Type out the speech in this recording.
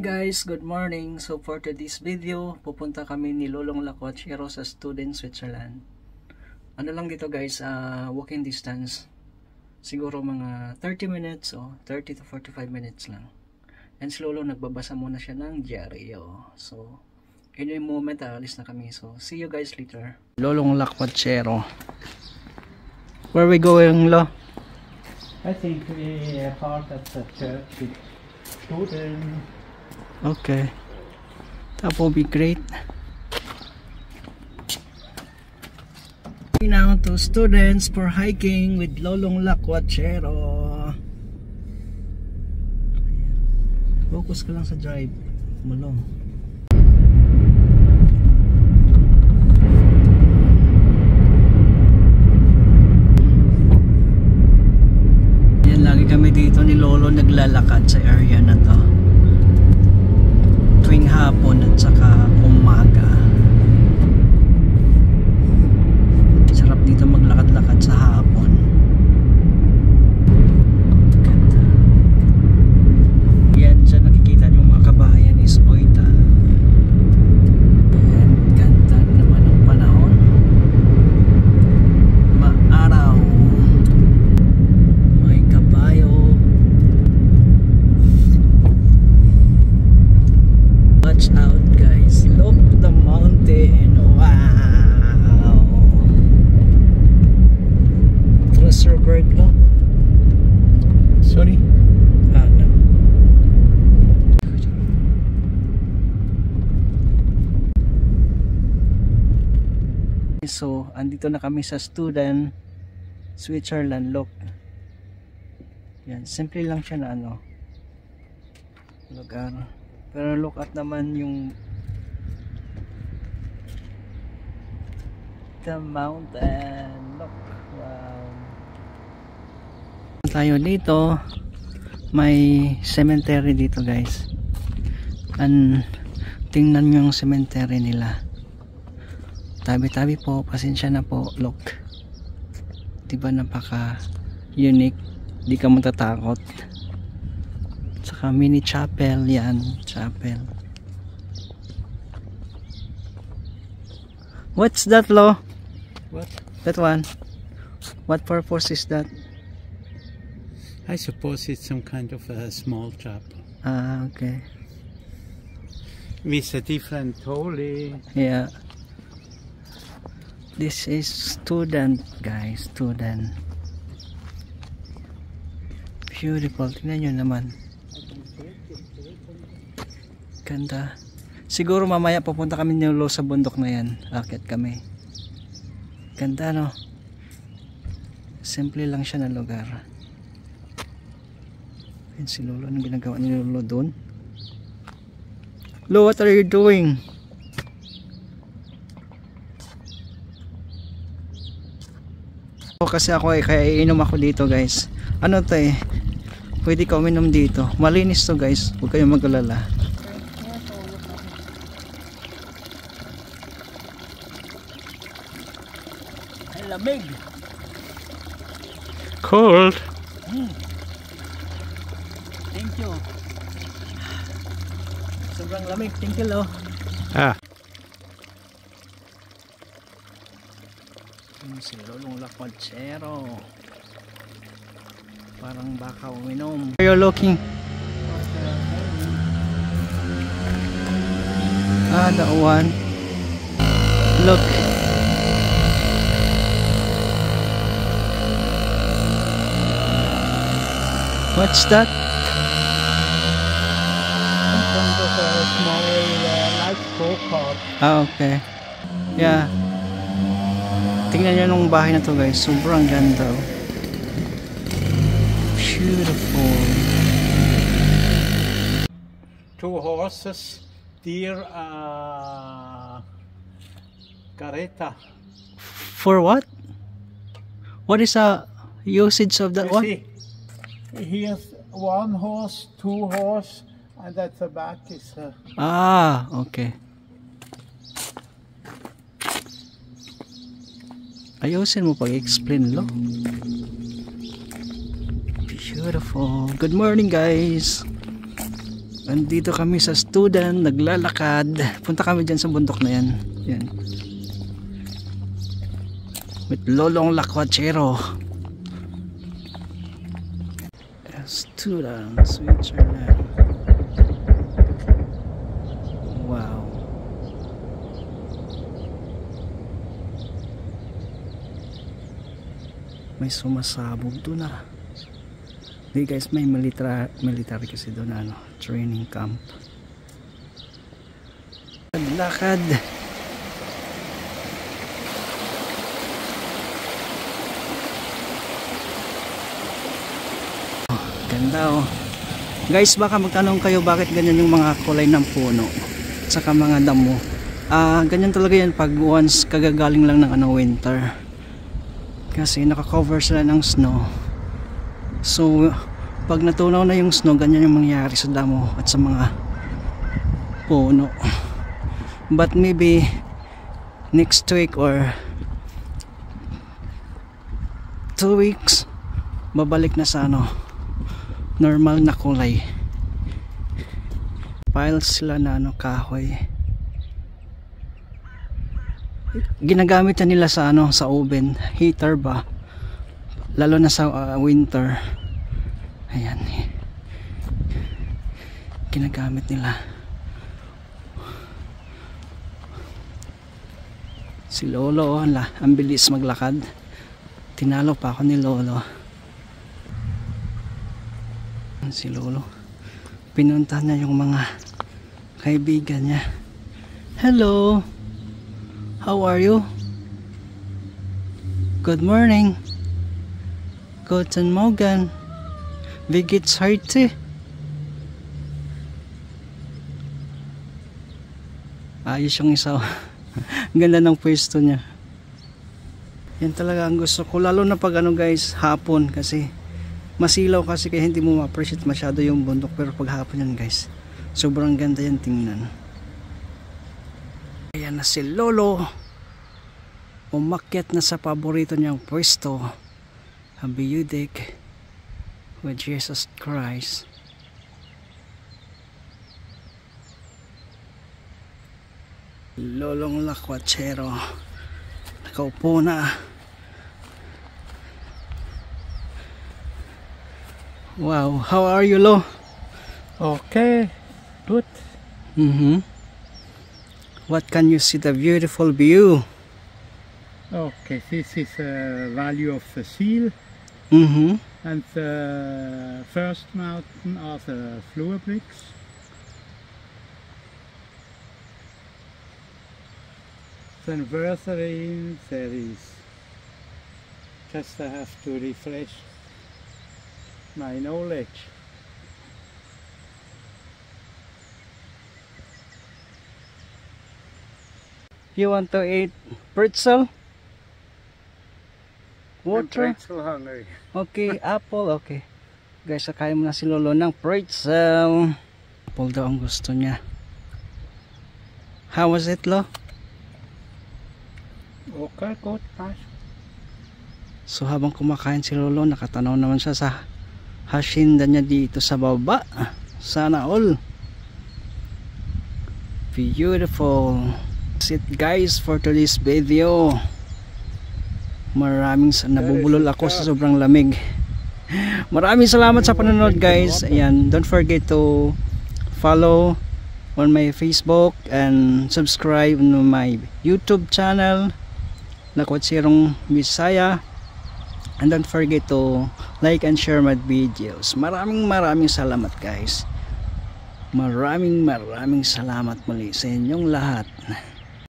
guys, good morning. So for today's video, pupunta kami ni Lolong Lakwachero sa Student Switzerland. Ano lang dito guys, walking distance. Siguro mga 30 minutes o 30 to 45 minutes lang. And si Lolo nagbabasa muna siya ng diaryo. So in a moment alis na kami. So see you guys later. Lolong Lakwachero. Where we going, Lo? I think we are part of the church with students. Okay, that will be great. Now to students for hiking with Lolong Lakwachero. Focus ka lang sa drive, mulong. Yan, lagi kami dito ni Lolo naglalakad sa area na to tuwing hapon at saka umaga. Sarap dito maglakad-lakad sa hapon. Ganda. Yan, dyan nakikita nyo mga kabahayan is Oita. Yan, ganda naman ang panahon. Maaraw. May kabayo. Watch out guys, look the mountain. Wow. Trusserberg no? Sorry? No. So, andito na kami sa Student Switzerland. Look. Yan, simple lang siya na lugar. Pero look at naman yung the mountain. Look, wow. Tayo dito, may cemetery dito guys. Tingnan nyo yung cemetery nila. Tabi-tabi po, pasensya na po. Look, diba napaka unique, di ka matatakot. Saka mini chapel, yan, chapel. What's that, Lo? What? That one. What purpose is that? I suppose it's some kind of a small chapel. Ah, okay. With a different holy. Yeah. This is student, guys, student. Beautiful, tingnan nyo naman. Ganda. Siguro mamaya pupunta kami ni Lolo sa bundok na yan. Akit kami. Ganda no. Simple lang siya na lugar. Ayun si Lolo. Anong ginagawa ni Lolo doon? Lo, what are you doing? Kasi ako kaya iinom ako dito guys. Ano to pwede ka uminom dito. Malinis to guys. Huwag kayong mag-alala. Lamig. Cold. Thank you. Sobrang lamig. Thank you, Lo. Si Lolong Lakwachero. Parang baka uminom. Are you looking? That one. Look. What's that? In front of a small light go-kart. Okay. Yeah. Tingnan nyo nung bahay na to guys. Sobrang ganda. Beautiful. 2 horses, deer, carreta. For what? What is the usage of that one? See, here's 1 horse, 2 horse, and at the back is Okay. Ayusin mo pag-explain, Lo. Beautiful. Good morning, guys. Andito kami sa student, naglalakad. Punta kami dyan sa bundok na yan. Yan. With Lolong Lakwachero. Student, Switzerland. Wow. May sumasabog doon ah. Hey guys, may military kasi doon ano, training camp. Lakad. Oh, ganda oh. Guys, baka magtanong kayo bakit ganyan yung mga kulay ng puno saka mga damo. Ganyan talaga yan pag once kagagaling lang ng ano, winter. Kasi naka-cover sila ng snow. So pag natunaw na yung snow, ganyan yung mangyayari sa damo at sa mga puno. But maybe next week or 2 weeks babalik na sa ano, normal na kulay. Piles sila na ano, kahoy. Ginagamit na nila sa ano, sa oven, heater ba, lalo na sa winter. Ayan, ginagamit nila. Si Lolo, ang bilis maglakad. Tinalo pa ako ni Lolo. Si Lolo, pinunta niya yung mga kaibigan niya. Hello, how are you? Good morning. Guten Morgen. Wie geht's heute? Ayos yung isa. Ganda ng pwesto niya. Yan talaga ang gusto ko, lalo na pag ano guys, hapon, kasi masilaw kasi kaya hindi mo ma-appreciate masyado yung bundok. Pero pag hapon yan guys, sobrang ganda yan tingnan. Ayan na si Lolo, umakyat na sa paborito niyang pwesto, Habiyudik with Jesus Christ. Lolong Lakwachero nakaupo na. Wow, how are you, Lo? Okay, good. What can you see? The beautiful view. Okay, this is a Valley of the Seal. And the first mountain are the Fluorbricks. Then further in there is, just I have to refresh my knowledge. You want to eat pretzel? Water? I'm pretzel hungry. Okay, apple, okay. Guys, sakayin mo na si Lolo ng pretzel. Apple daw ang gusto niya. How was it, Lo? Okay, good, nice. So habang kumakain si Lolo, nakatanaw naman siya sa hacienda niya dito sa baba. Sana all. Beautiful. That's it guys for today's video. Maraming nabubulol ako sa sobrang lamig. Maraming salamat sa panonood guys. Ayan, don't forget to follow on my Facebook and subscribe to my YouTube channel, Lakwacherong Bisaya. And don't forget to like and share my videos. Maraming salamat guys. Maraming salamat muli sa inyong lahat.